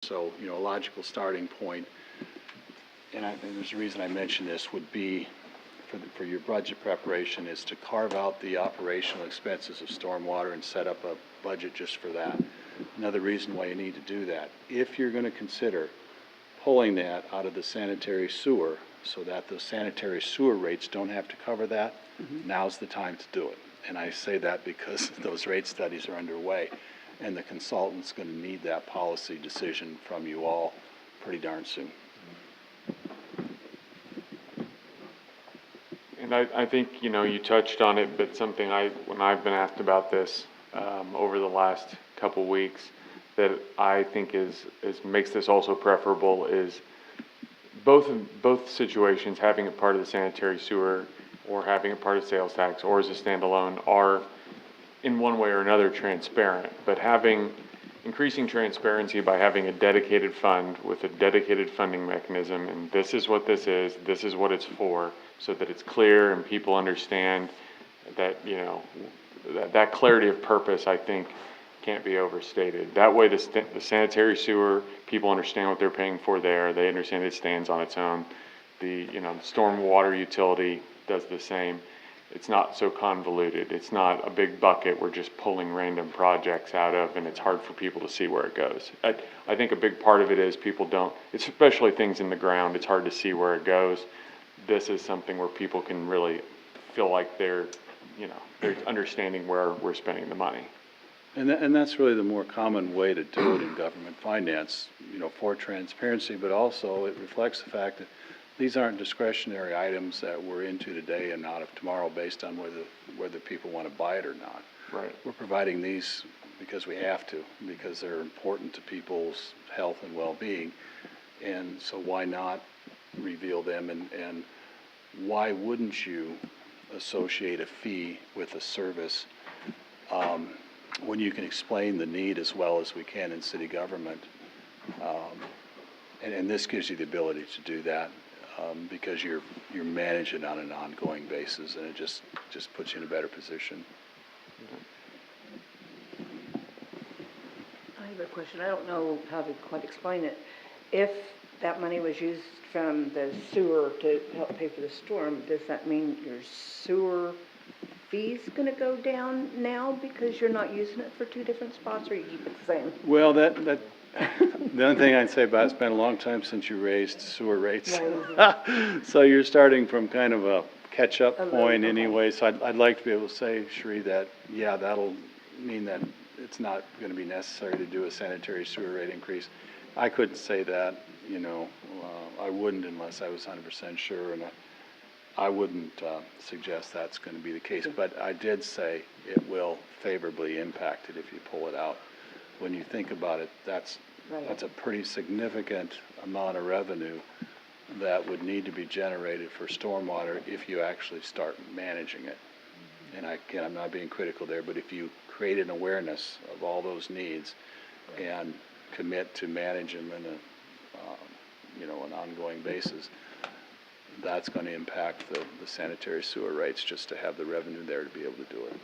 So, a logical starting point, and there's a reason I mention this, would be for your budget preparation is to carve out the operational expenses of stormwater and set up a budget just for that. Another reason why you need to do that, if you're going to consider pulling that out of the sanitary sewer so that the sanitary sewer rates don't have to cover that, now's the time to do it. And I say that because those rate studies are underway, and the consultant's going to need that policy decision from you all pretty darn soon. And I think, you touched on it, but something when I've been asked about this over the last couple weeks, that I think makes this also preferable is both situations, having it part of the sanitary sewer or having it part of sales tax or as a standalone, are in one way or another transparent. But increasing transparency by having a dedicated fund with a dedicated funding mechanism, and this is what this is what it's for, so that it's clear and people understand that, that clarity of purpose, I think, can't be overstated. That way the sanitary sewer, people understand what they're paying for there. They understand it stands on its own. The storm water utility does the same. It's not so convoluted. It's not a big bucket we're just pulling random projects out of, and it's hard for people to see where it goes. I think a big part of it is people don't, it's especially things in the ground, it's hard to see where it goes. This is something where people can really feel like they're understanding where we're spending the money. And that's really the more common way to do it in government finance, for transparency, but also it reflects the fact that these aren't discretionary items that we're into today and out of tomorrow based on whether people want to buy it or not. Right. We're providing these because we have to, because they're important to people's health and well-being. And so why not reveal them, and why wouldn't you associate a fee with a service when you can explain the need as well as we can in city government? And this gives you the ability to do that because you're managing on an ongoing basis, and it just puts you in a better position. I have a question. I don't know how to quite explain it. If that money was used from the sewer to help pay for the storm, does that mean your sewer fee's going to go down now because you're not using it for two different spots, or you keep it the same? Well, the only thing I'd say about it's been a long time since you raised sewer rates. So you're starting from kind of a catch-up point anyway. So I'd like to be able to say, Sheree, that, yeah, that'll mean that it's not going to be necessary to do a sanitary sewer rate increase. I couldn't say that, I wouldn't unless I was 100% sure, and I wouldn't suggest that's going to be the case. But I did say it will favorably impact it if you pull it out. When you think about it, that's a pretty significant amount of revenue that would need to be generated for stormwater if you actually start managing it. And again, I'm not being critical there, but if you create an awareness of all those needs and commit to manage them in an ongoing basis, that's going to impact the sanitary sewer rates just to have the revenue there to be able to do it.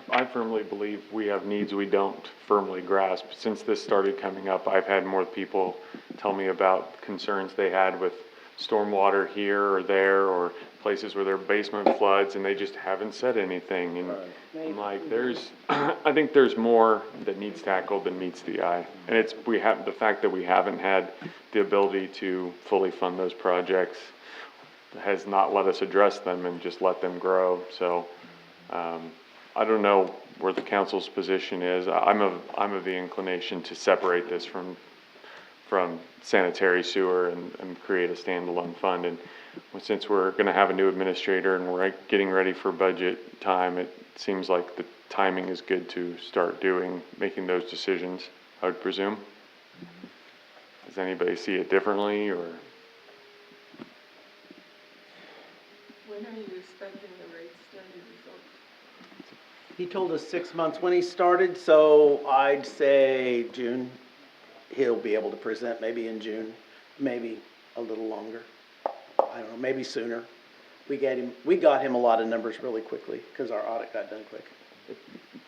I firmly believe we have needs we don't firmly grasp. Since this started coming up, I've had more people tell me about concerns they had with stormwater here or there, or places where their basement floods, and they just haven't said anything. And I'm like, I think there's more that needs tackled than meets the eye. And the fact that we haven't had the ability to fully fund those projects has not let us address them and just let them grow. So, I don't know where the council's position is. I'm of the inclination to separate this from sanitary sewer and create a standalone fund. And since we're going to have a new administrator and we're getting ready for budget time, it seems like the timing is good to start making those decisions, I would presume. Does anybody see it differently, or? When are you expecting the rate study results? He told us 6 months when he started, so I'd say June. He'll be able to present maybe in June, maybe a little longer. I don't know, maybe sooner. We got him a lot of numbers really quickly because our audit got done quick.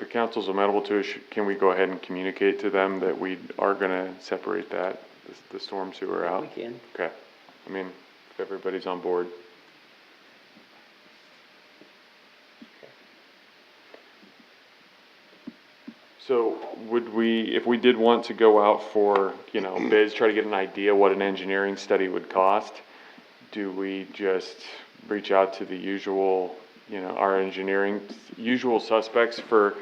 the council's amenable to it, can we go ahead and communicate to them that we are gonna separate that, the storm sewer out? We can. Okay, I mean, if everybody's on board. So would we, if we did want to go out for, bids, try to get an idea what an engineering study would cost, do we just reach out to the usual, our engineering, usual suspects for,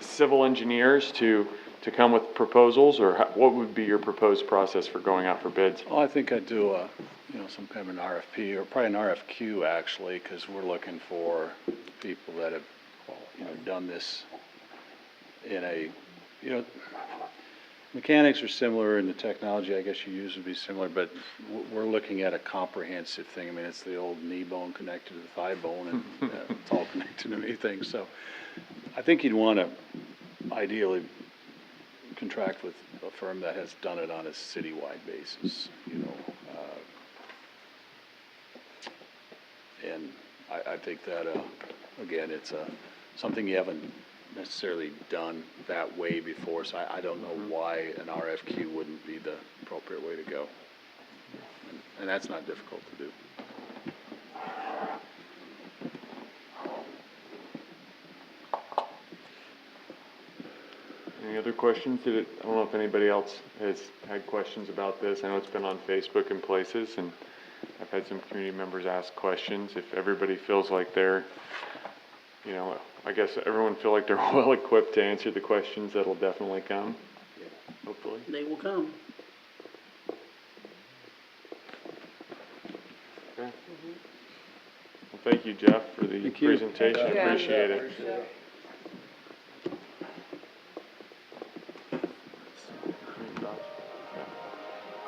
civil engineers to come with proposals, or what would be your proposed process for going out for bids? Well, I think I'd do a, some kind of an RFP, or probably an RFQ actually, because we're looking for people that have, done this in a, mechanics are similar and the technology I guess you use would be similar, but we're looking at a comprehensive thing. I mean, it's the old knee bone connected to the thigh bone, and it's all connected to many things. So I think you'd want to ideally contract with a firm that has done it on a citywide basis, and I think that, again, it's something you haven't necessarily done that way before, so I don't know why an RFQ wouldn't be the appropriate way to go. And that's not difficult to do. Any other questions? I don't know if anybody else has had questions about this. I know it's been on Facebook and places, and I've had some community members ask questions. If everybody feels like they're, I guess everyone feel like they're well equipped to answer the questions that'll definitely come, hopefully. They will come. Okay. Well, thank you, Jeff, for the Thank you. presentation. Thank you. Appreciate it.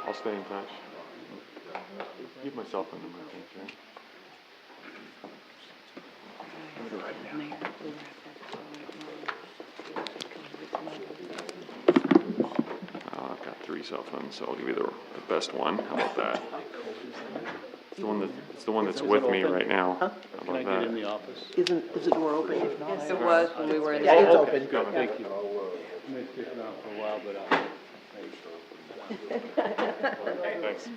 I'll stay in touch. Give my cell phone number, I think, right? I've got 3 cell phones, so I'll give you the best one. How about that? It's the one that's with me right now. How Can I about get in that? the office? Is the door open? If not, Yes, it was when we were in. Yeah, it's open. Good, thank you. May stick around for a while, but I'll. Thanks.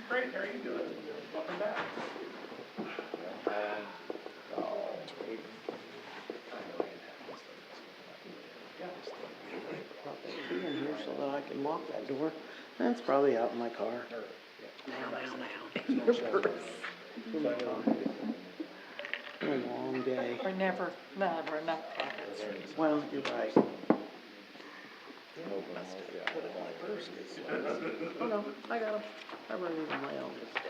Key in here so that I can lock that door. That's probably out in my car. Been a long day. Or never enough pockets. Well, you're right. Put it in my purse. Oh, no, I got them. I brought them on my own desk.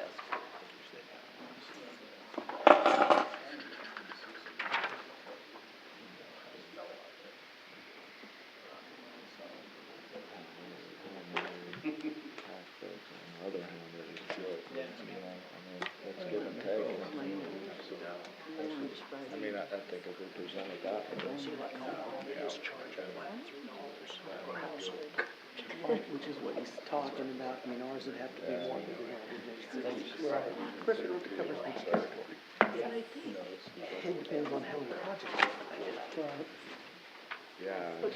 I think if we presented that, Which is what he's talking about. I mean, ours would have to be more than Chris, it covers each territory. It depends on how the project is. yeah, But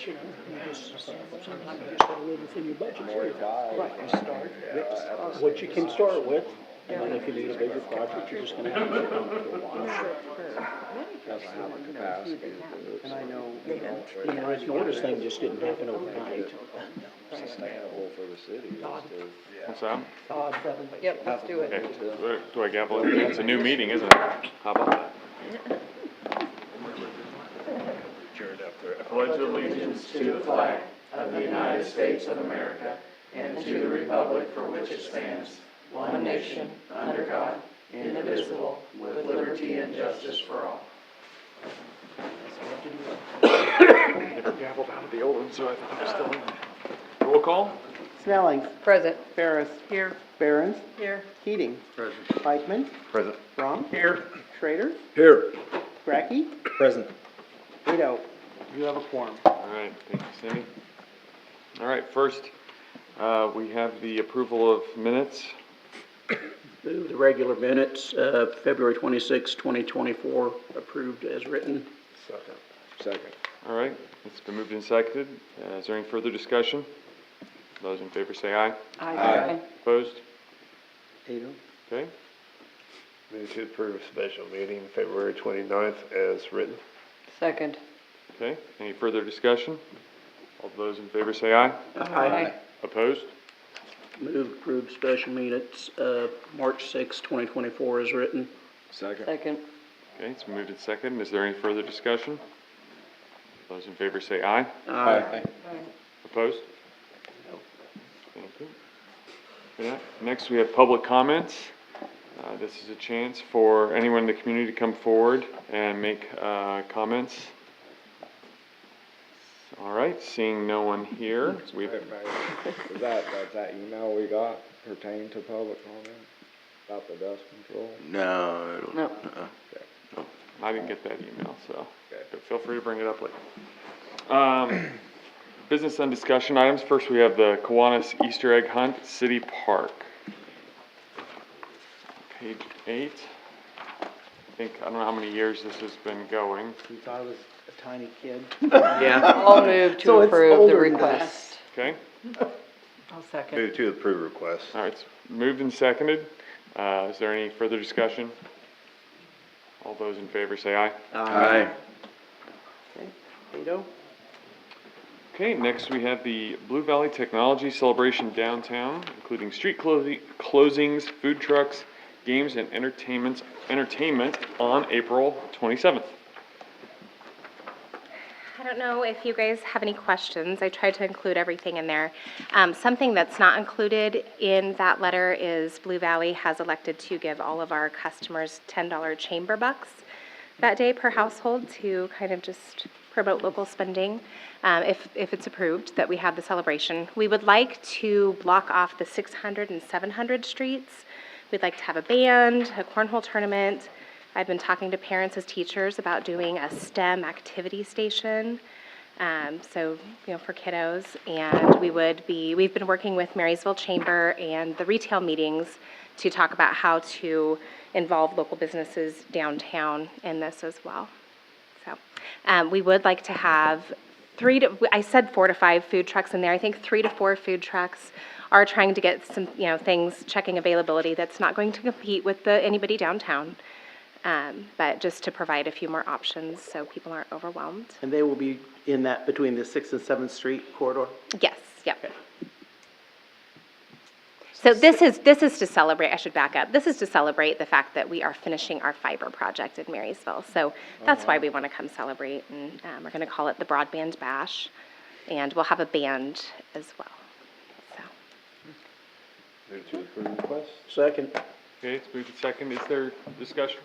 sometimes you just gotta live within your budget. Right, you start with What you can start with, and then if you need a bigger project, you're just gonna have to work on it for a while. doesn't have the capacity And I know, You know, as Norris thing just didn't happen overnight. sustainable for the city. What's that? Yep, let's do Okay. it. Do I gavel? It's a new meeting, isn't it? How about that? Pledge allegiance to the flag of the United States of America and to the republic for which it stands, one nation, under God, indivisible, with liberty and justice for all. Never gaveled out of the old one, so I thought I was still in. Roll call? Snelling, Present. Ferris, Here. Barons, Here. Keating, Present. Pikeman, Present. Rom, Here. Schrader, Here. Brackey, Present. Vito. You have a quorum. All right, thank you, Cindy. All right, first, we have the approval of minutes. The regular minutes, February 26, 2024, approved as written. Second. All right, it's been moved and seconded. Is there any further discussion? Those in favor say aye. Aye. Opposed? Ada? Okay, Move to approve a special meeting February 29th as written. Second. okay. Any further discussion? All those in favor say aye. Aye. Opposed? Move approved special minutes, March 6, 2024 is written. Second. Second. Okay, it's moved and seconded. Is there any further discussion? Those in favor say aye. Aye. Opposed? Thank you. Yeah. Next, we have public comments. This is a chance for anyone in the community to come forward and make comments. All right, seeing no one here, we've, Is that email we got pertaining to public comment about the dust control? No, I don't. No. I didn't get that email, so but feel free to bring it up later. Business and discussion items. First, we have the Kiwanis Easter egg hunt, City Park. Page 8. I don't know how many years this has been going. You thought I was a tiny kid? Yeah. I'll move So to it's approve the older than request. Okay? I'll second. Move to approve request. All right, it's moved and seconded. Is there any further discussion? All those in favor say aye. Aye. Ada? Okay, next we have the Blue Valley Technology Celebration Downtown, including street closings, food trucks, games, and entertainment on April 27th. I don't know if you guys have any questions. I tried to include everything in there. Something that's not included in that letter is Blue Valley has elected to give all of our customers $10 chamber bucks that day per household to kind of just promote local spending. If it's approved that we have the celebration. We would like to block off the 600 and 700 streets. We'd like to have a band, a cornhole tournament. I've been talking to parents as teachers about doing a STEM activity station, so, for kiddos. And we've been working with Marysville Chamber and the retail meetings to talk about how to involve local businesses downtown in this as well. So, we would like to have I said 4 to 5 food trucks in there. I think 3 to 4 food trucks are trying to get some, things, checking availability that's not going to compete with anybody downtown. But just to provide a few more options so people aren't overwhelmed. And they will be in that between the 6th and 7th Street corridor? Yes, yep. So this is to celebrate, I should back up. This is to celebrate the fact that we are finishing our fiber project in Marysville. So that's why we want to come celebrate, and we're going to call it the Broadband Bash, and we'll have a band as well. So. Move to approve request. Second. Okay, it's moved and seconded. Is there discussion?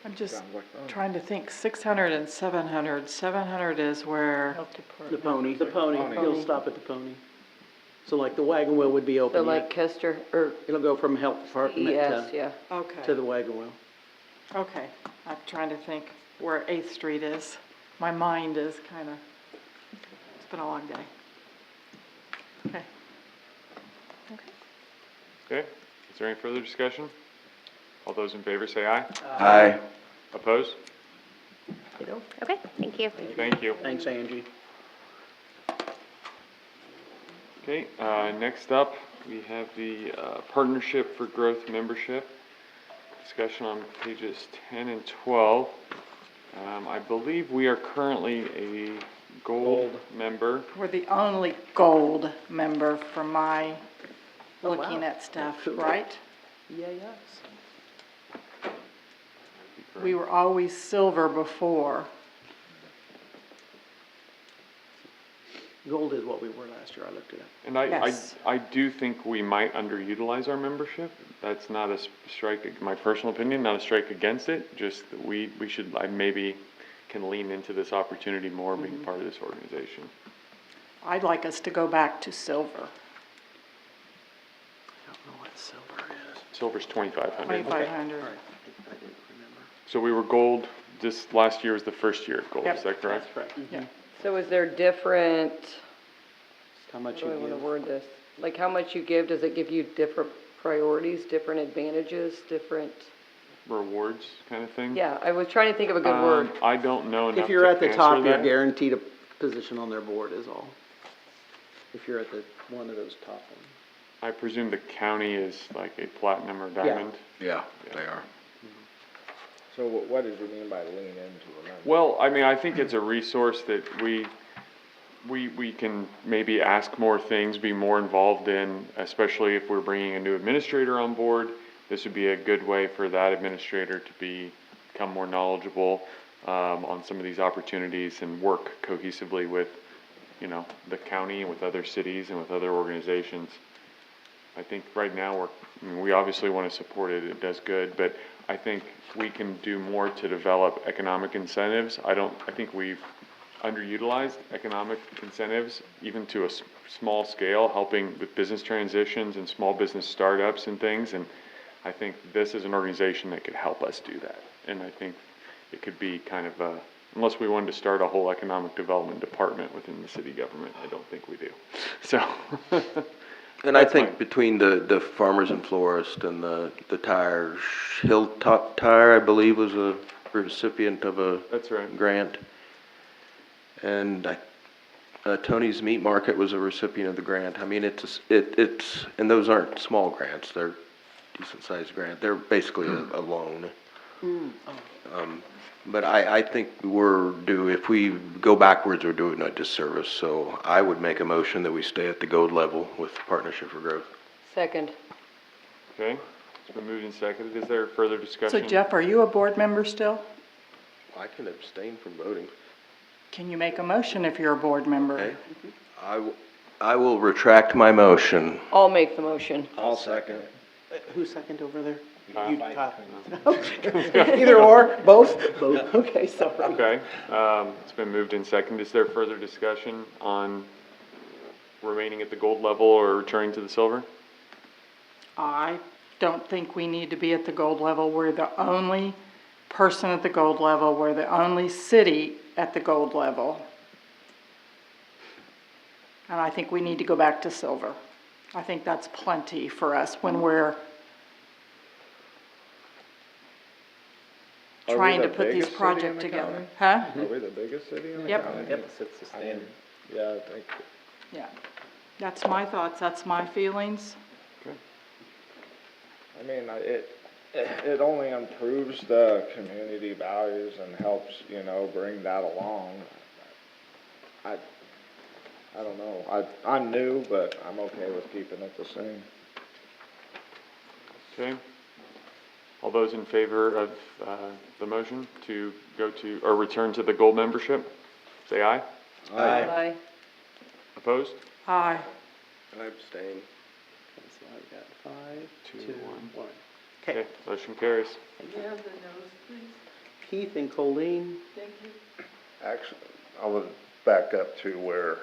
I'm just Sounds like fun. trying to think, 600 and 700. 700 is where, The pony. The pony. He'll stop at the pony. So like the wagon wheel would be open So like yet. Kester, or It'll go from health department ES, to yeah. okay, the wagon wheel. okay. I'm trying to think where 8th Street is. My mind is kind of, it's been a long day. Okay. Okay, is there any further discussion? All those in favor say aye. Aye. Opposed? Okay, thank you. Thank you. Thanks, Angie. Okay, next up, we have the Partnership for Growth membership. Discussion on pages 10 and 12. I believe we are currently a gold member. We're the only gold member for my looking at stuff, Cool. right? Yeah, yes. We were always silver before. Gold is what we were last year, I looked it up. And Yes. I do think we might underutilize our membership. That's not a strike, my personal opinion, not a strike against it, just that we should, I maybe can lean into this opportunity more being part of this organization. I'd like us to go back to silver, I don't know what silver is. Silver's 2,500. 2,500. All right, I didn't remember. So we were gold, this last year was the first year at gold, Yep. is that correct? That's correct. Yeah. So is there different, How much how do I you want to give? word this? Like how much you give, does it give you different priorities, different advantages, different? rewards kind of thing. Yeah, I was trying to think of a good word. I don't know enough If you're to at the answer top, you're that. guaranteed a position on their board is all. If you're at the, one of those top ones. I presume the county is like a platinum or diamond? Yeah, they are. So what did you mean by lean into it? Well, I mean, I think it's a resource that we can maybe ask more things, be more involved in, especially if we're bringing a new administrator on board. This would be a good way for that administrator to become more knowledgeable on some of these opportunities and work cohesively with, you know, the county and with other cities and with other organizations. I think right now we obviously want to support it. It does good, but I think we can do more to develop economic incentives. I think we've underutilized economic incentives, even to a small scale, helping with business transitions and small business startups and things. And I think this is an organization that could help us do that. And I think it could be kind of unless we wanted to start a whole economic development department within the city government, I don't think we do. So. And I think between the farmers and florists and the tire, Hilltop Tire, I believe, was a recipient of a That's right. grant. And Tony's Meat Market was a recipient of the grant. I mean, it's and those aren't small grants, they're decent sized grant. They're basically a loan. But I think we're due, if we go backwards, we're doing a disservice. So I would make a motion that we stay at the gold level with Partnership for Growth. Second. Okay, it's been moved and seconded. Is there further So discussion? Jeff, are you a board member still? I can abstain from voting. Can you make a motion if you're a board member? Okay. I will retract my motion. I'll make the motion. I'll second. Who's second over there? Kyle. You, Kyle. Either or, both? Both. Okay, sorry. Okay, it's been moved and seconded. Is there further discussion on remaining at the gold level or returning to the silver? I don't think we need to be at the gold level. We're the only person at the gold level. We're the only city at the gold level. And I think we need to go back to silver. I think that's plenty for us when we're trying to put these projects together. Huh? Are we the biggest city in the Yep. county? Yep, sets the standard. Yeah, I think. Yeah. That's my thoughts. That's my feelings. I mean, it only improves the community values and helps, you know, bring that along. I don't know. I'm new, but I'm okay with keeping it the same. Okay. All those in favor of the motion to go to, or return to the gold membership, say aye. Aye. Opposed? Aye. I abstain. So I've got 5, 2, 1. 1. Okay. Okay, motion carries. You have the nose, please. Keith and Colleen. Thank you. Actually, I would back up to where,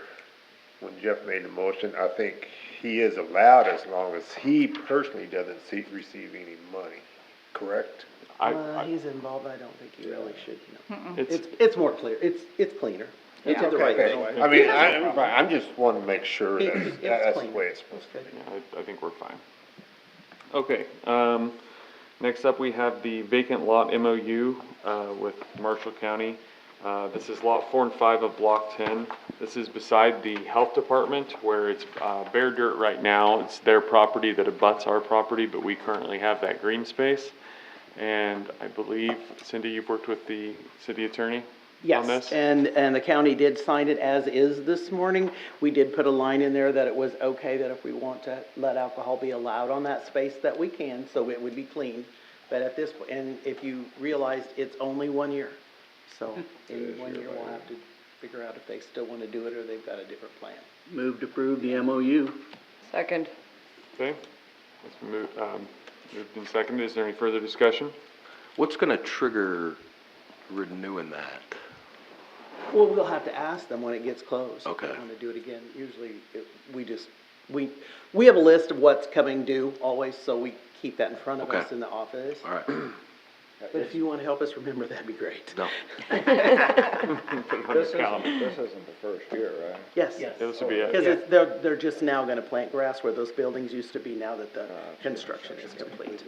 when Jeff made the motion, I think he is allowed as long as he personally doesn't receive any money, correct? He's involved, I don't think he really should, you know. It's, It's more clear, it's cleaner. It's the right way. I mean, I'm just want to make sure It's that's the clean. way it's supposed to be. yeah, I think we're fine. Okay, next up we have the vacant lot MOU with Marshall County. This is lot 4 and 5 of block 10. This is beside the health department where it's bare dirt right now. It's their property that abuts our property, but we currently have that green space. And I believe, Cindy, you've worked with the city attorney on this? Yes, and the county did sign it as is this morning. We did put a line in there that it was okay that if we want to let alcohol be allowed on that space, that we can, so it would be clean. But at this point, and if you realized, it's only 1 year. So in 1 year, we'll have to figure out if they still want to do it or they've got a different plan. Move to approve the MOU. Second. Okay, let's move, moved and seconded. Is there any further discussion? What's gonna trigger renewing that? Well, we'll have to ask them when it gets closed. Okay. If they want to do it again. Usually, we have a list of what's coming due always, so we keep that in front of Okay. us in the office. All right. But if you want to help us remember, that'd be great. No. Put it on your calendar. This isn't the first year, right? Yes. Yes. This would be it. Because they're just now gonna plant grass where those buildings used to be now that the construction is complete.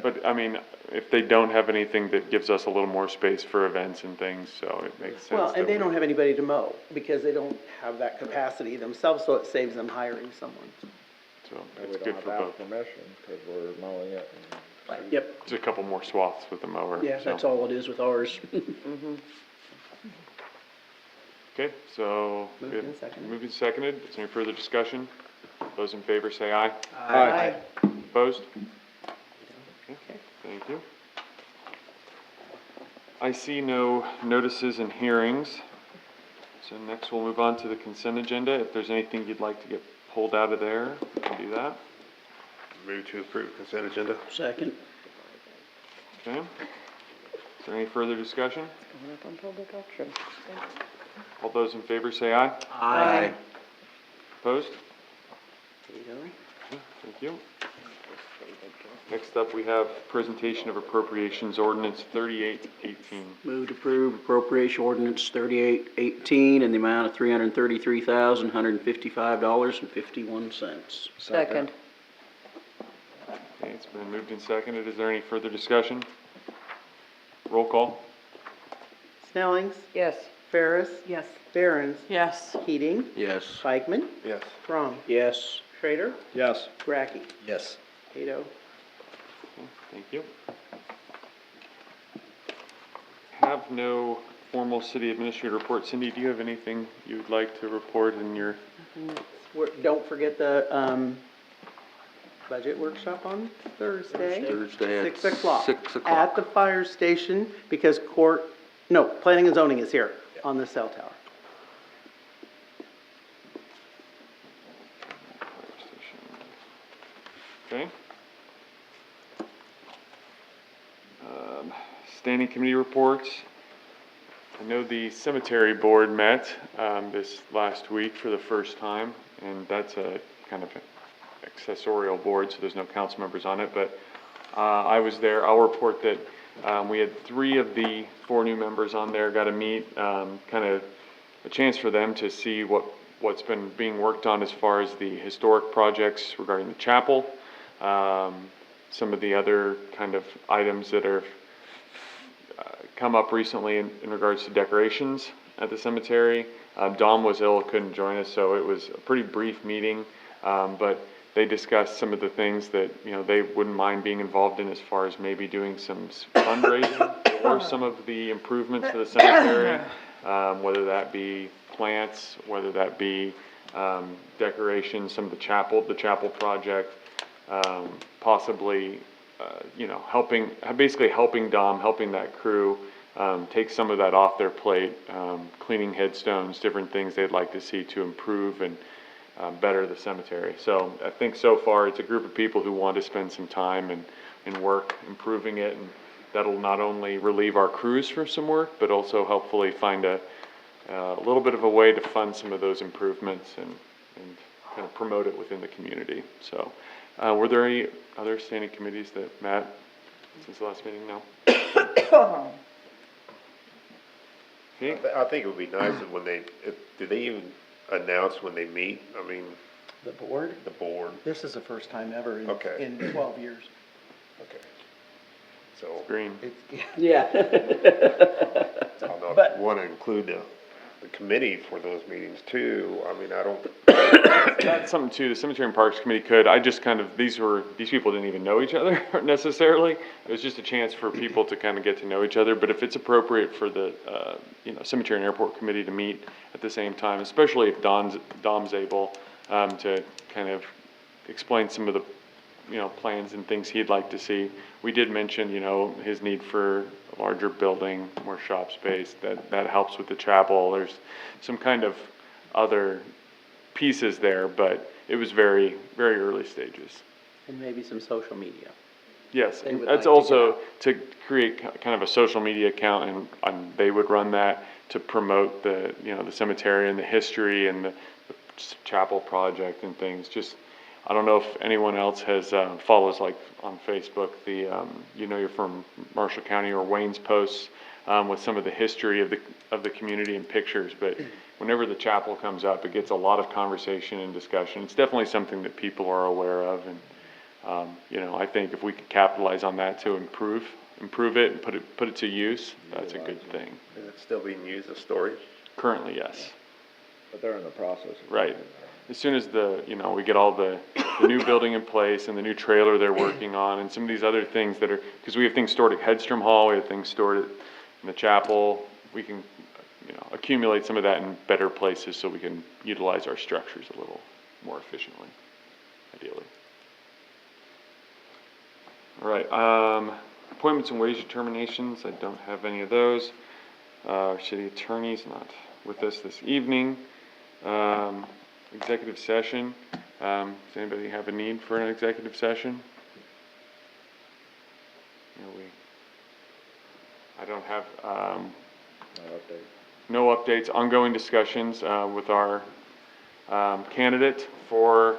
But, I mean, if they don't have anything, that gives us a little more space for events and things, so it makes sense. Well, that and they we- don't have anybody to mow because they don't have that capacity themselves, so it saves them hiring someone. So And it's we good don't for have both. permission, cause we're mowing it and. Yep, Just a couple more swaths with the mower. yeah, so. that's all it is with ours. Okay, so. we Moved have- and seconded. Moved and seconded. Is there any further discussion? Those in favor say aye. Aye. Opposed? Okay, thank you. I see no notices and hearings. So next we'll move on to the consent agenda. If there's anything you'd like to get pulled out of there, we can do that. Move to approve consent agenda. Second. Okay. Is there any further discussion? Going up on public auction. All those in favor say aye. Aye. Opposed? There you go. Okay, thank you. Next up, we have presentation of appropriations ordinance 3818. Move to approve appropriation ordinance 3818 in the amount of $333,155.51. Second. Okay, it's been moved and seconded. Is there any further discussion? Roll call. Snellings, Yes. Ferris, Yes. Barons, Yes. Keating, Yes. Feigman, Yes. Cron, Yes. Schrader, Yes. Gracky, Yes. Cato. Okay, thank you. Have no formal city administrator report. Cindy, do you have anything you would like to report in your? Don't forget the, budget workshop on Thursday. Thursday at 6 o'clock. 6 o'clock. At the fire station, because planning and zoning is here on the cell tower. Okay. Standing committee reports. I know the cemetery board met this last week for the first time, and that's a kind of accessorial board, so there's no council members on it, but I was there. I'll report that we had 3 of the 4 new members on there, got to meet, kind of a chance for them to see what's been being worked on as far as the historic projects regarding the chapel, some of the other kind of items that are come up recently in regards to decorations at the cemetery. Dom was ill, couldn't join us, so it was a pretty brief meeting, but they discussed some of the things that, they wouldn't mind being involved in as far as maybe doing some fundraising for some of the improvements to the cemetery, whether that be plants, whether that be decorations, some of the chapel project, possibly basically helping Dom, helping that crew, take some of that off their plate, cleaning headstones, different things they'd like to see to improve and better the cemetery. So I think so far it's a group of people who want to spend some time and work improving it, and that'll not only relieve our crews from some work, but also hopefully find a little bit of a way to fund some of those improvements and kind of promote it within the community. So were there any other standing committees that met since the last meeting? No? Okay. I think it would be nice if do they even announce when they meet? I mean, The board? the board, This is the first time ever Okay. in 12 years. okay. So, Green. Yeah. I don't know if But- you wanna include the committee for those meetings too. I mean, I don't, That's something too, the Cemetery and Parks Committee could, I just kind of, these people didn't even know each other necessarily. It was just a chance for people to kind of get to know each other, but if it's appropriate for the, Cemetery and Airport Committee to meet at the same time, especially if Dom's able, to kind of explain some of the, plans and things he'd like to see. We did mention, his need for a larger building, more shop space, that helps with the chapel. There's some kind of other pieces there, but it was very, very early stages. And maybe some social media. Yes, They and would that's like to also to create kind of a social media account, and they would run that to promote the cemetery and the history and the chapel project and things. Just, I don't know if anyone else has, follows like on Facebook, you're from Marshall County or Wayne's posts, with some of the history of the community and pictures, but whenever the chapel comes up, it gets a lot of conversation and discussion. It's definitely something that people are aware of, and, I think if we could capitalize on that to improve it and put it to use, that's a good thing. Is it still being used as storage? Currently, yes. But they're in the process. of Right. doing that. As soon as we get all the new building in place and the new trailer they're working on and some of these other things that are, because we have things stored at Headstrom Hall, we have things stored in the chapel, we can, accumulate some of that in better places so we can utilize our structures a little more efficiently, ideally. All right, appointments and wage determinations, I don't have any of those. Our city attorney's not with us this evening. Executive session, does anybody have a need for an executive session? I don't have, no updates, ongoing discussions, with our, candidate for,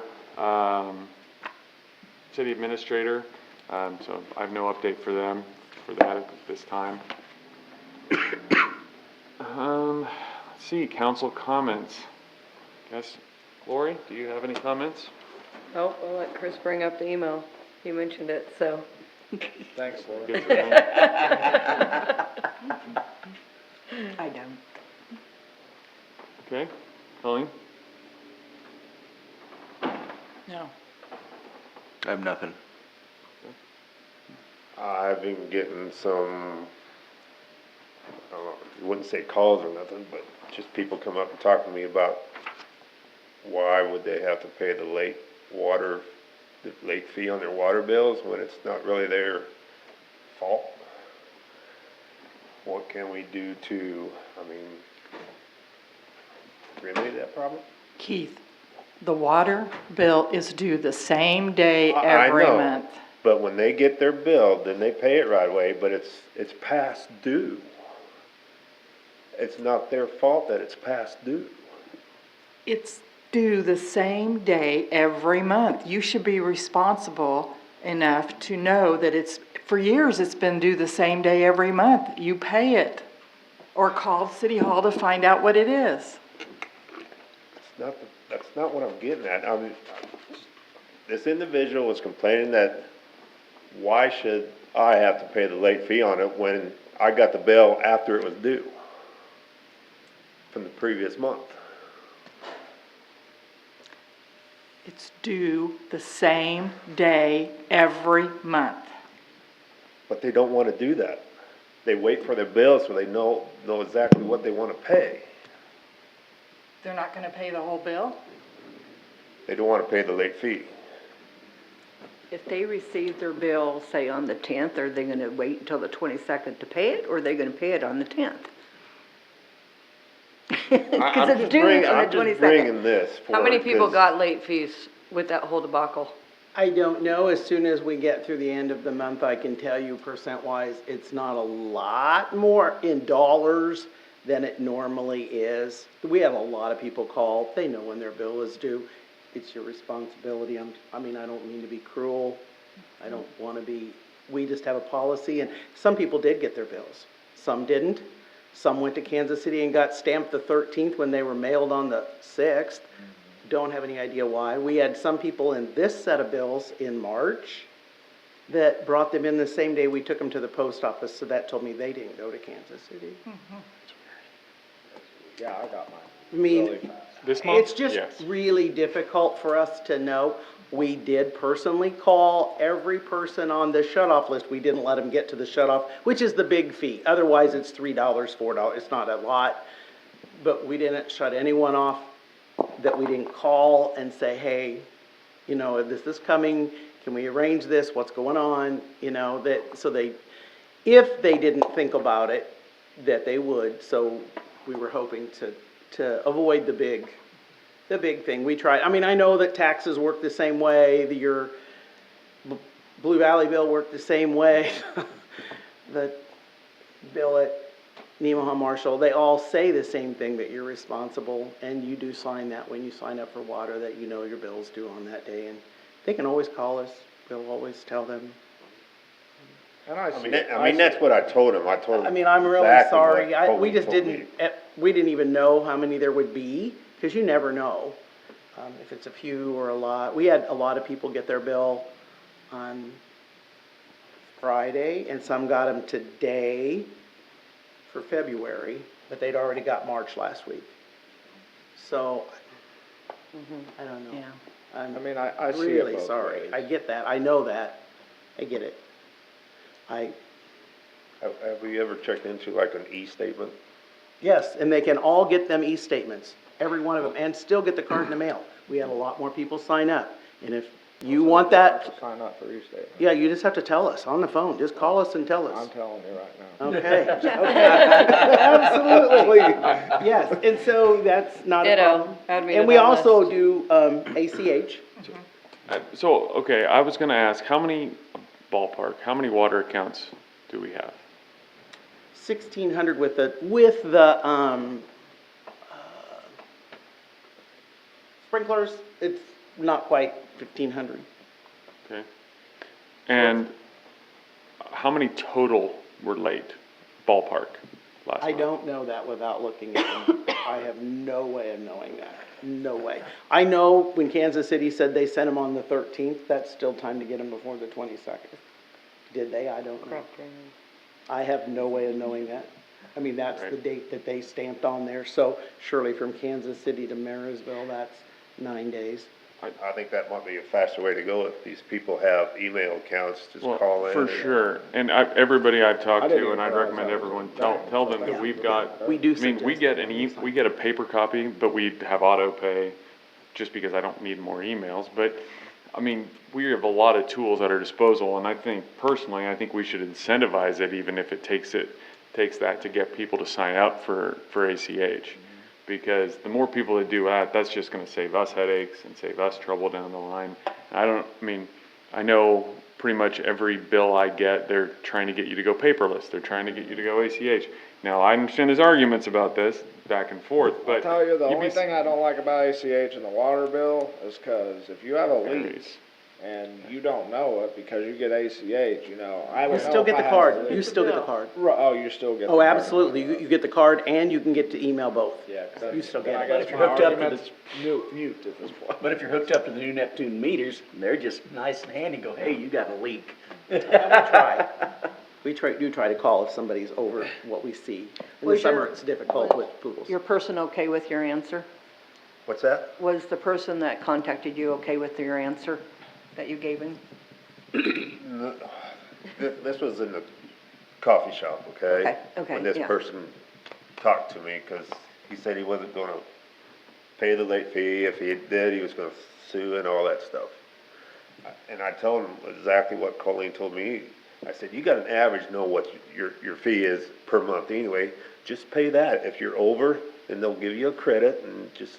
city administrator. So I have no update for them for that at this time. Let's see, council comments. Yes, Lori, do you have any comments? Oh, I'll let Chris bring up the email. He mentioned it, so. Thanks, Laura. Good for him. I don't. Okay, Colleen? No. I have nothing. I've been getting some, I don't know, I wouldn't say calls or nothing, but just people come up and talk to me about why would they have to pay the late fee on their water bills when it's not really their fault? What can we do to, remedy that problem? Keith, the water bill is due the same day I every know. month. But when they get their bill, then they pay it right away, but it's past due. It's not their fault that it's past due. It's due the same day every month. You should be responsible enough to know that for years it's been due the same day every month. You pay it. Or call City Hall to find out what it is. That's not what I'm getting at. This individual was complaining that why should I have to pay the late fee on it when I got the bill after it was due from the previous month? It's due the same day every month. But they don't want to do that. They wait for their bill so they know exactly what they want to pay. They're not gonna pay the whole bill? They don't want to pay the late fee. If they receive their bill, say on the 10th, are they going to wait until the 22nd to pay it, or are they going to pay it on the 10th? Because it's due on the 22nd. Bringing this How many people forward, 'cause got late fees with that whole debacle? I don't know. As soon as we get through the end of the month, I can tell you percent-wise, it's not a lot more in dollars than it normally is. We have a lot of people call. They know when their bill is due. It's your responsibility. I don't mean to be cruel. I don't want to be. We just have a policy, and some people did get their bills. Some didn't. Some went to Kansas City and got stamped the 13th when they were mailed on the 6th. Don't have any idea why. We had some people in this set of bills in March that brought them in the same day we took them to the post office, so that told me they didn't go to Kansas City. Yeah, I got mine. I mean, Really fast. This month? it's just Yes. really difficult for us to know. We did personally call every person on the shut-off list. We didn't let them get to the shut-off, which is the big fee. Otherwise, it's $3, $4. It's not a lot. But we didn't shut anyone off that we didn't call and say, hey, this is coming. Can we arrange this? What's going on? If they didn't think about it, that they would. So we were hoping to avoid the big thing. We tried. I know that taxes work the same way. Your Blue Valley bill worked the same way. The bill at Nemaha Marshall, they all say the same thing, that you're responsible, and you do sign that when you sign up for water, that your bill's due on that day. And They can always call us. We'll always tell them. And I mean, that's what I told him. I told him. I mean, I'm really exactly what sorry. We Colleen just told me. we didn't even know how many there would be, because you never know, if it's a few or a lot. We had a lot of people get their bill on Friday, and some got them today for February, but they'd already got March last week. So, I don't know. Yeah. I mean, I see it Really both sorry. ways. I get that. I know that. I get it. Have we ever checked into like an e-statement? Yes, and they can all get them e-statements, every one of them, and still get the card in the mail. We had a lot more people sign up, and if you want that, To sign up for e-statement. yeah, you just have to tell us on the phone. Just call us and tell I'm us. telling you right now. Okay, absolutely. Yes, and so that's not a Ditto. problem. Add me to And we that also list. do, ACH. So, okay, I was gonna ask, how many water accounts do we have? 1,600 with the, sprinklers, it's not quite 1,500. Okay. And how many total were late, ballpark, last I month? don't know that without looking at them. I have no way of knowing that. No way. I know when Kansas City said they sent them on the 13th, that's still time to get them before the 22nd. Did they? I don't know. I have no way of knowing that. I mean, that's the Right. date that they stamped on there. So surely from Kansas City to Marysville, that's 9 days. I think that might be a faster way to go if these people have email accounts, just Well, call in. for and- sure, and everybody I've talked I didn't to, and even I'd realize recommend that was everyone, a tell them thing. that we've got, We do I mean, we suggest get that. we get a paper copy, but we have auto pay, just because I don't need more emails, but, I mean, we have a lot of tools at our disposal, and I think, personally, I think we should incentivize it, even if it takes that to get people to sign up for ACH. Because the more people that do that, that's just gonna save us headaches and save us trouble down the line. I know pretty much every bill I get, they're trying to get you to go paperless, they're trying to get you to go ACH. Now, I understand there's arguments about this, back and forth, I'll but. tell you, the you'd only be thing I don't like about ACH and the water bill is 'cause if you have a leak Varies. and you don't know it because you get ACH, you know, I You would know still if get I the had a card. leak. You still get the card. Oh, you still get the Oh, card. absolutely. You get the card and you can get to email both. Yeah, 'cause You still then get I it. guess But if you're my hooked up to argument's mute at this point. But if you're hooked up to the new Neptune meters, they're just nice and handy, go, hey, you got a leak. We do try to call if somebody's over what we see. In the Was summer, your- it's difficult with pools. Your person okay with your answer? What's that? Was the person that contacted you okay with your answer that you gave him? This was in the coffee shop, okay? Okay, When this yeah. person talked to me, cause he said he wasn't gonna pay the late fee. If he did, he was gonna sue and all that stuff. And I told him exactly what Colleen told me. I said, you got an average, know what your fee is per month anyway, just pay that. If you're over, then they'll give you a credit and just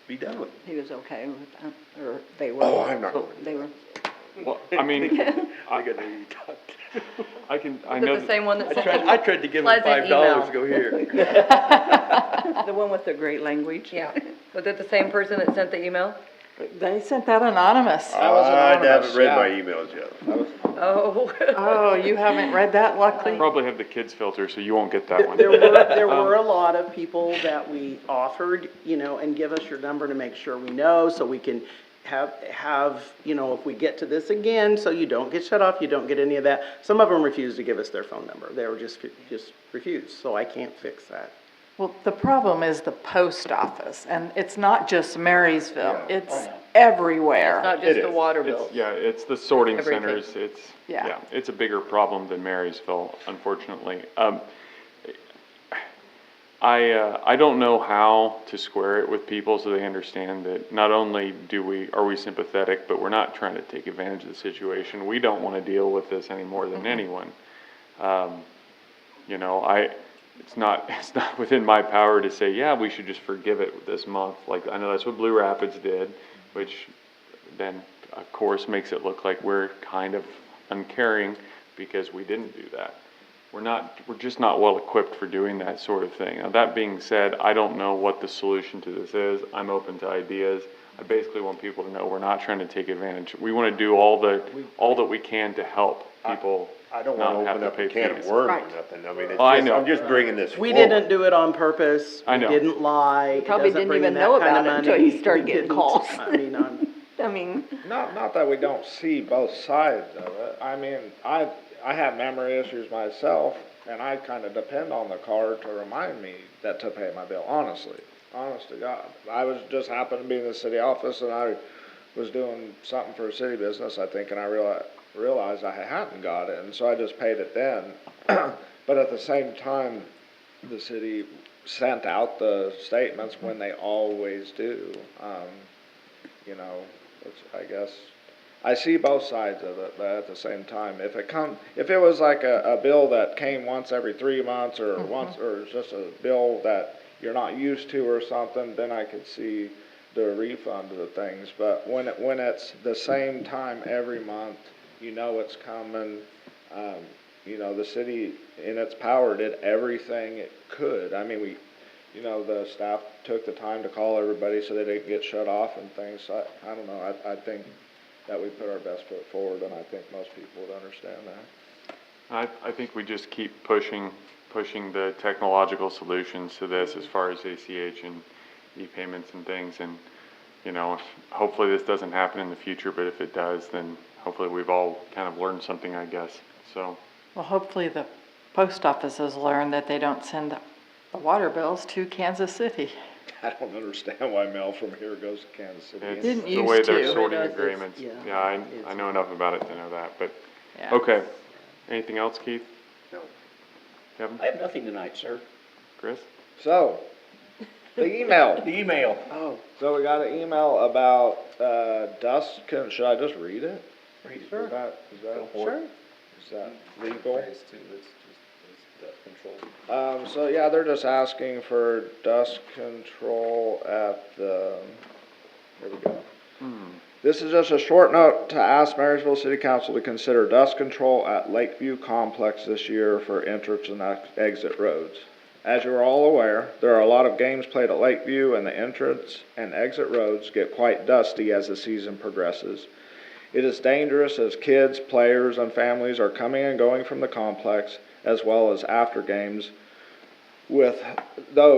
be done with it. He was okay with that, or they were? Oh, I'm not gonna do They were. Well, I mean, I know. Was it the same one that sent I tried to give him pleasant $5 to email? go here. The one with the great language? Yeah. Was it the same person that sent the email? They sent that anonymous. That was I anonymous, haven't read yeah. my emails yet. Oh. Oh, you haven't read that, luckily? Probably have the kids filter, so you won't get that one. There were a lot of people that we offered, and give us your number to make sure we know, so we can have, if we get to this again, so you don't get shut off, you don't get any of that. Some of them refused to give us their phone number. They were just refused, so I can't fix that. Well, the problem is the post office, and it's not just Marysville, Yeah. it's everywhere. Not It just the is. water It's, bill. yeah, it's the sorting Everything. centers, Yeah. it's a bigger problem than Marysville, unfortunately. I don't know how to square it with people so they understand that not only are we sympathetic, but we're not trying to take advantage of the situation. We don't want to deal with this any more than anyone. It's not within my power to say, yeah, we should just forgive it this month. Like, I know that's what Blue Rapids did, which then, of course, makes it look like we're kind of uncaring because we didn't do that. We're just not well equipped for doing that sort of thing. Now, that being said, I don't know what the solution to this is. I'm open to ideas. I basically want people to know we're not trying to take advantage. We want to do all that we can to help people I don't not wanna have open to up pay a can of fees. worms Right. or nothing, I mean, Well, I it's just, know. I'm just bringing this We forward. didn't do it on purpose. Right. We I know. didn't lie. It Probably doesn't didn't bring in even that know kind of about it until money. you started We getting didn't. calls. I mean, I mean, Not that we don't see both sides of it. I mean, I have memory issues myself, and I kind of depend on the card to remind me to pay my bill, honestly. Honest to God. I was just happened to be in the city office, and I was doing something for a city business, I think, and I realized I hadn't got it, and so I just paid it then. But at the same time, the city sent out the statements when they always do. You know, I guess, I see both sides of it, but at the same time, if it was like a bill that came once every 3 months or or it's just a bill that you're not used to or something, then I could see the refund of the things. But when it's the same time every month, you know it's coming, you know, the city in its power did everything it could. I mean, the staff took the time to call everybody so they didn't get shut off and things. So I don't know, I think that we put our best foot forward, and I think most people would understand that. I think we just keep pushing the technological solutions to this as far as ACH and e-payments and things. And, you know, hopefully this doesn't happen in the future, but if it does, then hopefully we've all kind of learned something, I guess. So. Well, hopefully the post offices learn that they don't send the water bills to Kansas City. I don't understand why mail from here goes to Kansas City. It's Didn't the way used they're to. sorting It does, agreements. it's- Yeah, I know enough about it to know that, but, Yeah. okay. Anything else, Keith? No. Kevin? I have nothing tonight, sir. Chris? So, the email. The email. Oh. So we got an email about, dust, should I just read it? Read it. Is that Sure. Is that legal? So yeah, they're just asking for dust control at the, here we go. This is just a short note to ask Marysville City Council to consider dust control at Lakeview Complex this year for entrance and exit roads. As you are all aware, there are a lot of games played at Lakeview, and the entrance and exit roads get quite dusty as the season progresses. It is dangerous as kids, players, and families are coming and going from the complex, as well as after games, with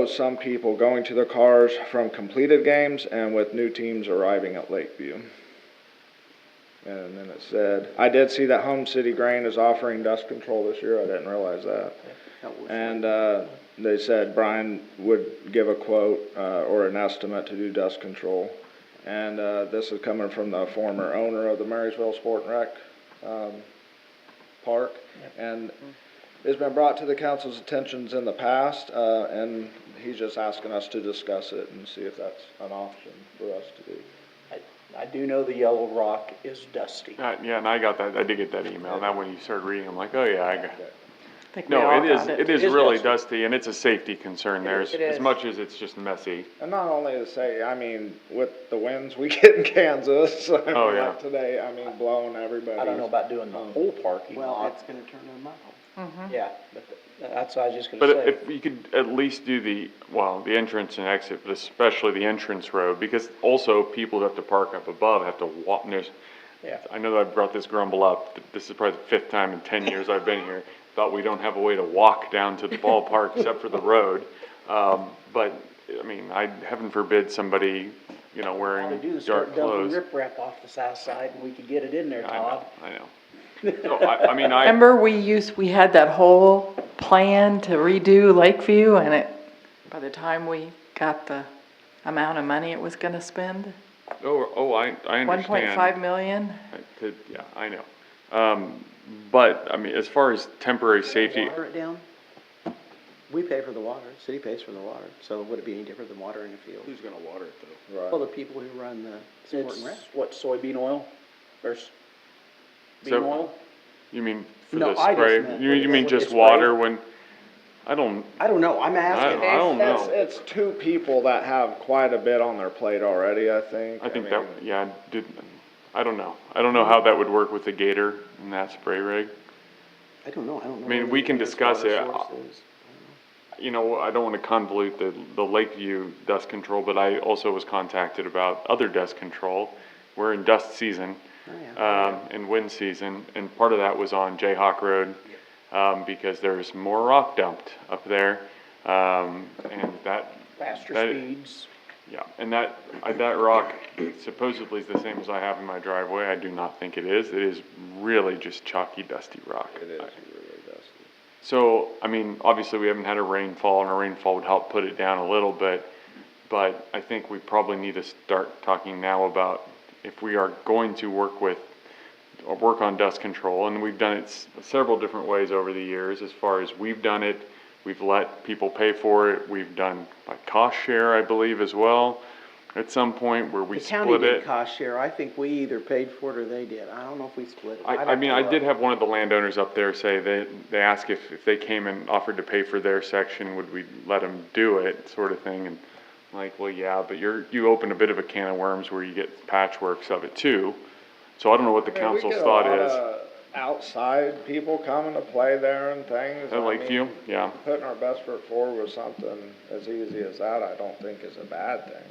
some people going to their cars from completed games and with new teams arriving at Lakeview. And then it said, I did see that Home City Grain is offering dust control this year. I didn't realize that. And they said Brian would give a quote or an estimate to do dust control. And this is coming from the former owner of the Marysville Sport and Rec Park. And it's been brought to the council's attentions in the past, and he's just asking us to discuss it and see if that's an option for us to do. I do know the yellow rock is dusty. Yeah, and I got that, I did get that email. Now when you started reading, I'm like, oh yeah, I got it. I think we No, all it is, got it is It is really dusty. dusty, and it's a safety concern there, It as is. much as it's just messy. And not only to say, I mean, with the winds we get in Kansas, I mean, Oh, yeah. like today, I mean, blowing everybody. I don't know about doing the whole parking Well, lot. it's gonna turn to a mile. Yeah, but that's what I was just gonna But say. if you could at least do the entrance and exit, but especially the entrance road, because also people who have to park up above have to walk, and Yeah. I know that I brought this grumble up, but this is probably the 5th time in 10 years I've been here, thought we don't have a way to walk down to the ballpark except for the road. But, I mean, heaven forbid somebody, All wearing they do is dark start dumping clothes. riprap off the south side, and we could get it in there, Todd. I know. So, I mean, Remember, we had that whole plan to redo Lakeview, and by the time we got the amount of money it was gonna spend, I understand. 1.5 million, Yeah, I know. But, I mean, as far as temporary safety, Water it down? We pay for the water, city pays for the water, so would it be any different than water in a field? Who's gonna water it though? Well, the people who run the sport and rec. It's, what, soybean oil versus bean So- oil? you mean for No, the I just spray? meant- You mean Would just it water when, I don't know, I'm asking. I don't know. It's two people that have quite a bit on their plate already, I think. I think mean, that, yeah, I don't know. I don't know how that would work with the gator and that spray rig. I don't know. I mean, we can discuss it. you know, I don't want to convolute the Lakeview dust control, but I also was contacted about other dust control. We're in dust season, and wind season, and part of that was on Jayhawk Road, because there's more rock dumped up there, and that. Faster that- speeds. Yeah, and that rock supposedly is the same as I have in my driveway. I do not think it is. It is really just chalky, dusty rock. It is really dusty. So, I mean, obviously we haven't had a rainfall, and a rainfall would help put it down a little bit, but I think we probably need to start talking now about if we are going to work on dust control, and we've done it several different ways over the years. As far as we've done it, we've let people pay for it. We've done like cost share, I believe, as well, at some point where we The county split did it. cost share. I think we either paid for it or they did. I don't know if we split it. I mean, I did have one of the landowners up there say they asked if they came and offered to pay for their section, would we let them do it, sort of thing, and I'm like, well, yeah, but you open a bit of a can of worms where you get patchworks of it too. So I don't know what the council's thought is. Outside people coming to play there and things. At Lakeview, yeah. Putting our best foot forward with something as easy as that, I don't think is a bad thing.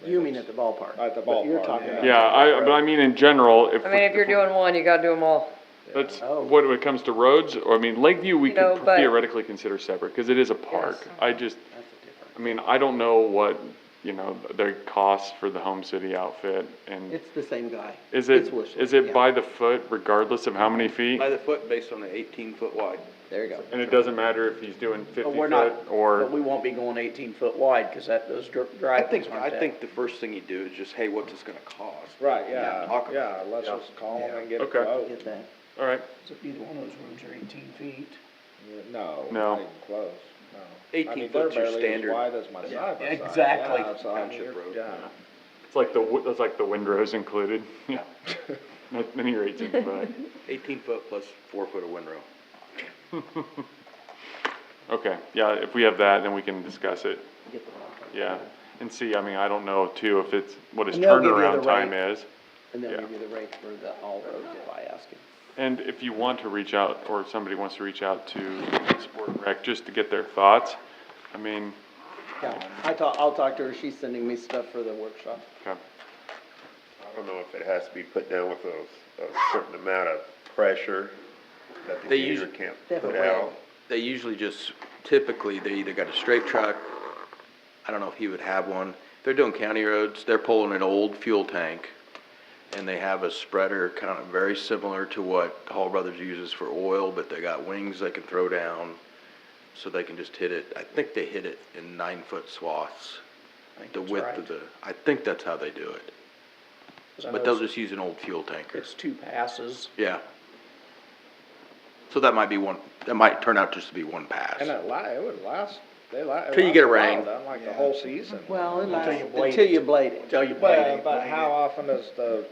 You mean at the ballpark? At the But you're ballpark, talking yeah. about. Yeah, but I mean, in general, I mean, if you're doing one, you gotta do them all. That's, Oh. when it comes to roads, or I mean, Lakeview, we You know, could but- theoretically consider separate, because it is a park. Yes. I just, That's a different. I mean, I don't know what, you know, the cost for the Home City outfit, and It's the same guy. is It's it, Wishler, is it yeah. by the foot regardless of how many feet? By the foot based on the 18-foot wide. There you go. And it doesn't matter if he's doing 50 But we're foot, not, but or, we won't be going 18-foot wide, cause those driveways aren't I that. think the first thing you do is just, hey, what's this gonna cost? Right, Yeah, talk yeah, about let's just call them and get a Okay. quote. Get that. all right, So either one of those roads are 18 feet. No, No. not even close, no. 18 I mean, foot's your they're barely standard. as wide as my Yeah, side by side. exactly. Yeah, so I mean, Township you're- road. Yeah. it's like the windrows included. Then you're 18 foot. 18 foot plus 4 foot of windrow. Okay, yeah, if we have that, then we can discuss it. Get the ballpark. Yeah, and see, I mean, I don't know too, if it's, what his And they'll give you the turnaround time rate. is. And they'll Yeah. give you the rate for the all roads if I ask him. And if you want to reach out, or if somebody wants to reach out to Sport and Rec, just to get their thoughts, I mean, Yeah, I'll talk to her. She's sending me stuff for the workshop. okay. I don't know if it has to be put down with a certain amount of pressure that the They user usually- can't put Definitely. out. They usually just, typically, they either got a straight truck, I don't know if he would have one. If they're doing county roads, they're pulling an old fuel tank, and they have a spreader kind of very similar to what Hall Brothers uses for oil, but they got wings they can throw down, so they can just hit it. I think they hit it in 9-foot swaths. I think The that's width right. of I think that's how they do it. 'Cause I But know they'll it's- just use an old fuel tanker. It's 2 passes. Yeah. So that might be that might turn out just to be one pass. And it would last, Till you get a rain. Like the whole season. Well, it lasts you blade until it. you blade it. Tell you blade it. But how often does the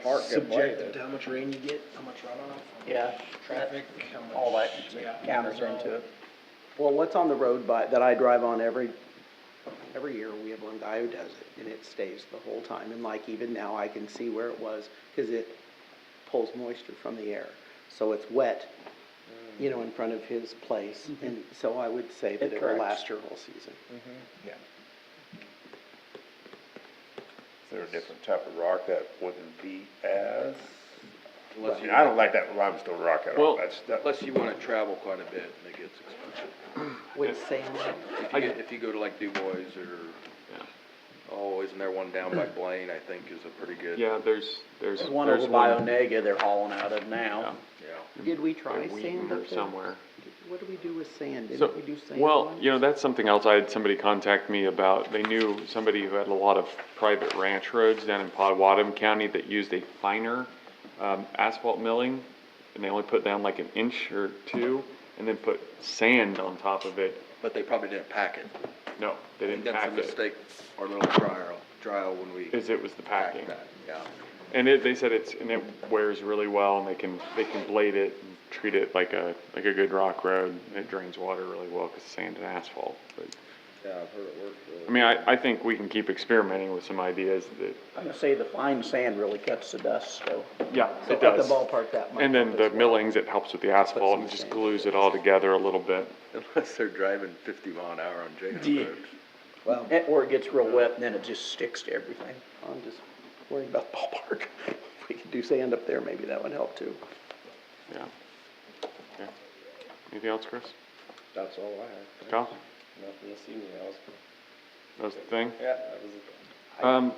park get bladed? how much rain you get, how much runoff. Yeah. Traffic, how much. All that counters into it. Well, what's on the road that I drive on every year, we have one guy who does it, and it stays the whole time. And like even now, I can see where it was, because it pulls moisture from the air. So it's wet, you know, in front of his place. And so I would say that It it will corrects. last your whole season. Is there a different type of rock that wouldn't be as? Unless I mean, you- I don't like that limestone rock at all. Well, That's Unless you wanna travel quite a bit, and it gets expensive. With sand, If you go to like Du Bois or, isn't there one down by Blaine, I think is a pretty good. Yeah, there's There's one over by Onega they're hauling out of now. Yeah. did we try At Wheaton sand or up there? somewhere. What do we do with sand? So, Didn't we do sand well, once? you know, that's something else. I had somebody contact me about. They knew somebody who had a lot of private ranch roads down in Potawatomi County that used a finer asphalt milling, and they only put down like an inch or two, and then put sand on top of it. But they probably didn't pack it. No, they I think didn't that's pack the it. mistake, our little trial when we Is it was the packing. packed that, yeah. And they said it wears really well, and they can blade it and treat it like a good rock road. And it drains water really well because sand and asphalt. But Yeah, I've heard it works really. I mean, I think we can keep experimenting with some ideas that, I'm gonna say the fine sand really cuts the dust, so. yeah, So it at the does. ballpark, that might And then help the as well. millings, it helps with the asphalt and just glues it all together a little bit. Unless they're driving 50 mile an hour on Jacob Yeah. roads. Well, or it gets real wet and then it just sticks to everything. I'm just worried about the ballpark. If we could do sand up there, maybe that would help too. Yeah. Okay. Anything else, Chris? That's all I had. Kyle? Nothing this evening, That was the thing? yeah, that was it.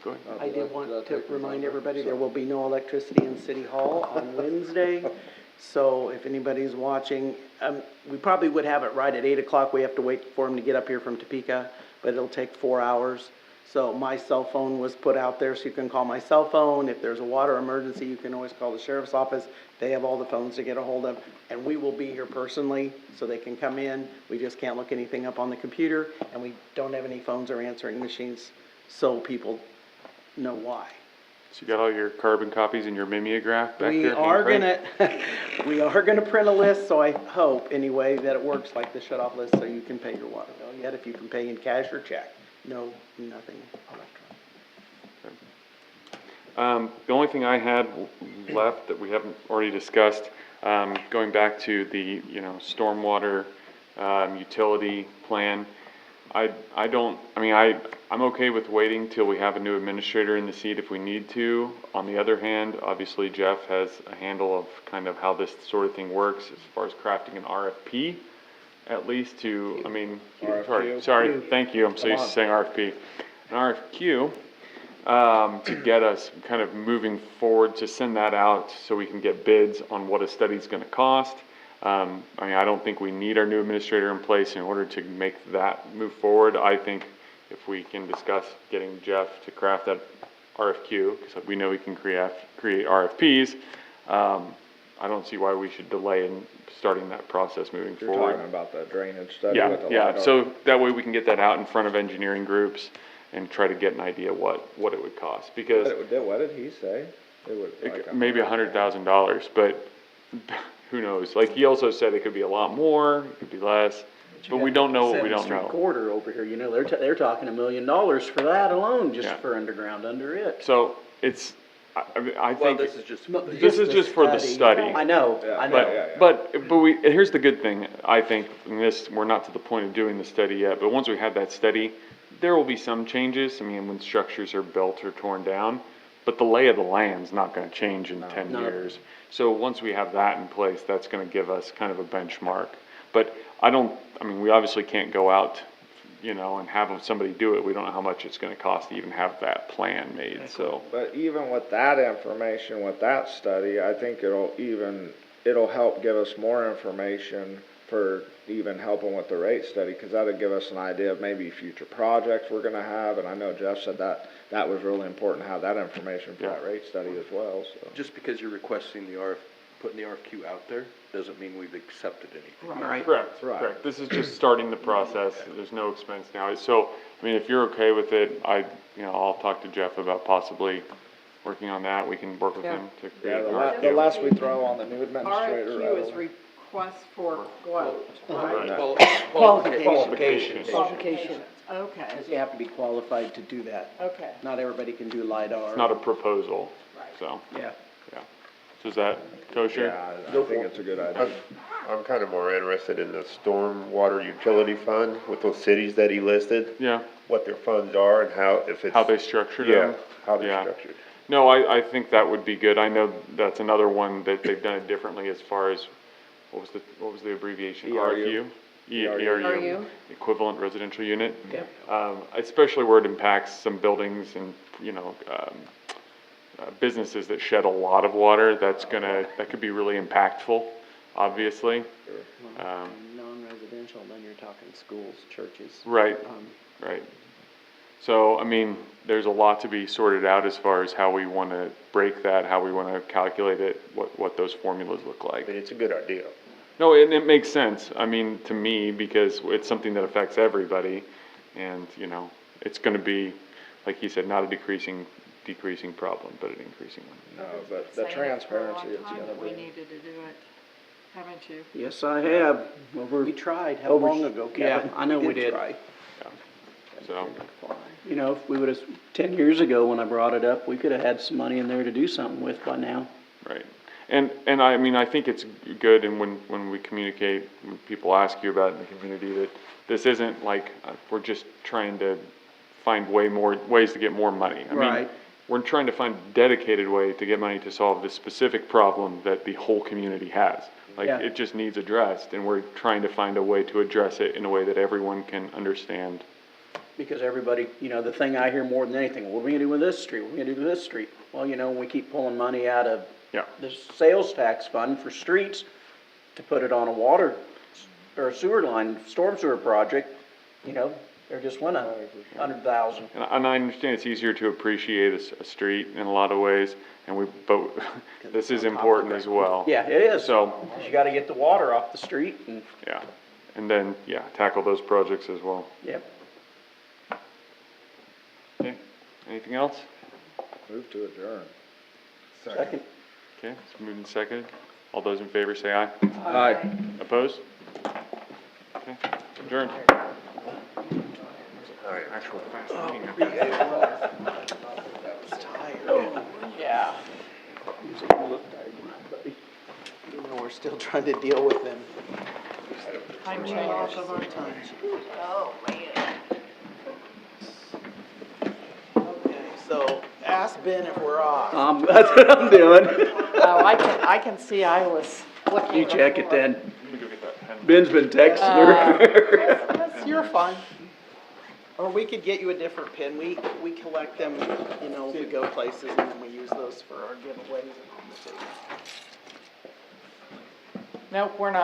Go ahead. I did want to remind everybody, there will be no electricity in City Hall on Wednesday. So if anybody's watching, we probably would have it right at 8 o'clock. We have to wait for them to get up here from Topeka, but it'll take 4 hours. So my cell phone was put out there, so you can call my cell phone. If there's a water emergency, you can always call the sheriff's office. They have all the phones to get a hold of. And we will be here personally, so they can come in. We just can't look anything up on the computer, and we don't have any phones or answering machines, so people know why. So you got all your carbon copies and your mimeograph back We there? are Hank, right? we are gonna print a list, so I hope, anyway, that it works like the shut-off list, so you can pay your water bill. Yet if you can pay in cash or check. No, nothing electronic. The only thing I had left that we haven't already discussed, going back to the, stormwater, utility plan. I'm okay with waiting till we have a new administrator in the seat if we need to. On the other hand, obviously Jeff has a handle of kind of how this sort of thing works as far as crafting an RFP, at least to, sorry, thank you, I'm so used to saying RFP. An RFQ, to get us kind of moving forward, to send that out so we can get bids on what a study's gonna cost. I don't think we need our new administrator in place in order to make that move forward. I think if we can discuss getting Jeff to craft that RFQ, because we know we can create RFPs, I don't see why we should delay in starting that process moving You're forward. talking about the drainage study Yeah, with the yeah, LiDAR. so that way we can get that out in front of engineering groups and try to get an idea what it would cost, because What did he say? It would, like, maybe $100,000, but who knows? Like, he also said it could be a lot more, it could be less, but we don't know what we don't 7th Street know. corridor over here, they're talking $1 million for that alone, just Yeah. for underground under it. So it's, I Well, think, this is just. this is just for the study. I know, Yeah. I know. But and here's the good thing, I think, in this, we're not to the point of doing the study yet, but once we have that study, there will be some changes, when structures are built or torn down, but the lay of the land's not gonna change in 10 No. years. So once we have that in place, that's gonna give us kind of a benchmark. But we obviously can't go out, and have somebody do it, we don't know how much it's gonna cost to even have that plan made, so. But even with that information, with that study, I think it'll help give us more information for even helping with the rate study, because that'll give us an idea of maybe future projects we're gonna have, and I know Jeff said that was really important to have that information for that rate study as well, so. Just because you're requesting putting the RFQ out there, doesn't mean we've accepted anything. Right. Correct. This is just starting the process. There's no expense now. So, if you're okay with it, I'll talk to Jeff about possibly working on that. We can work with him to Yeah, create an the RFQ. less we throw on the new administrator. RFQ is request for quote, right? Qualifications. Qualifications, okay, Because you have to be qualified to do that. okay. Not everybody can do LiDAR. It's not a proposal, Right. so, Yeah. yeah. So is that kosher? Yeah, I think it's a good idea. I'm kind of more interested in the stormwater utility fund with those cities that he listed, Yeah, what their funds are and how, if it's. how they structured Yeah, them? how they're Yeah. structured. No, I think that would be good. I know that's another one that they've done it differently as far as, what was the abbreviation? ERU. ERU, equivalent residential unit. Yeah. Especially where it impacts some buildings and, businesses that shed a lot of water, that could be really impactful, obviously. Non-residential, then you're talking schools, churches. Right, right. So, there's a lot to be sorted out as far as how we want to break that, how we want to calculate it, what those formulas look like. It's a good idea. No, it makes sense, to me, because it's something that affects everybody, and, it's gonna be, like he said, not a decreasing problem, but an increasing one. No, but the transparency it's gonna We be. needed to do it. Haven't you? Yes, I have. We tried, how long ago, Kevin? Yeah, I know we did. try. So, You know, if we would've, 10 years ago when I brought it up, we could've had some money in there to do something with by now. right. And I mean, I think it's good, and when we communicate, when people ask you about it in the community, that this isn't like, we're just trying to find ways to get more money. I mean, Right. we're trying to find a dedicated way to get money to solve this specific problem that the whole community has. Like, Yeah. it just needs addressed, and we're trying to find a way to address it in a way that everyone can understand. Because everybody, you know, the thing I hear more than anything, what are we gonna do with this street? What are we gonna do with this street? Well, you know, we keep pulling money out of Yeah. the sales tax fund for streets to put it on a water or a sewer line, storm sewer project, you know, there just went $100,000. And I understand it's easier to appreciate a street in a lot of ways, but this is important as well. Yeah, it is. So, 'Cause you gotta get the water off the street and, yeah, and then, yeah, tackle those projects as well. yep. Okay, anything else? Move to adjourn. Second. Okay, it's moved and seconded. All those in favor say aye. Aye. Opposed? Okay, adjourned. Actual fast meeting. Yeah. You know, we're still trying to deal with them. Time change. Of our times. Oh, man. Okay, so ask Ben if we're off. That's what I'm doing. Oh, I can see I was looking. You check it then. Let me go get that pen. Ben's been texting her. You're fine. Or we could get you a different pin. We collect them, you know, we go places and then we use those for our giveaways and all the things. Nope, we're not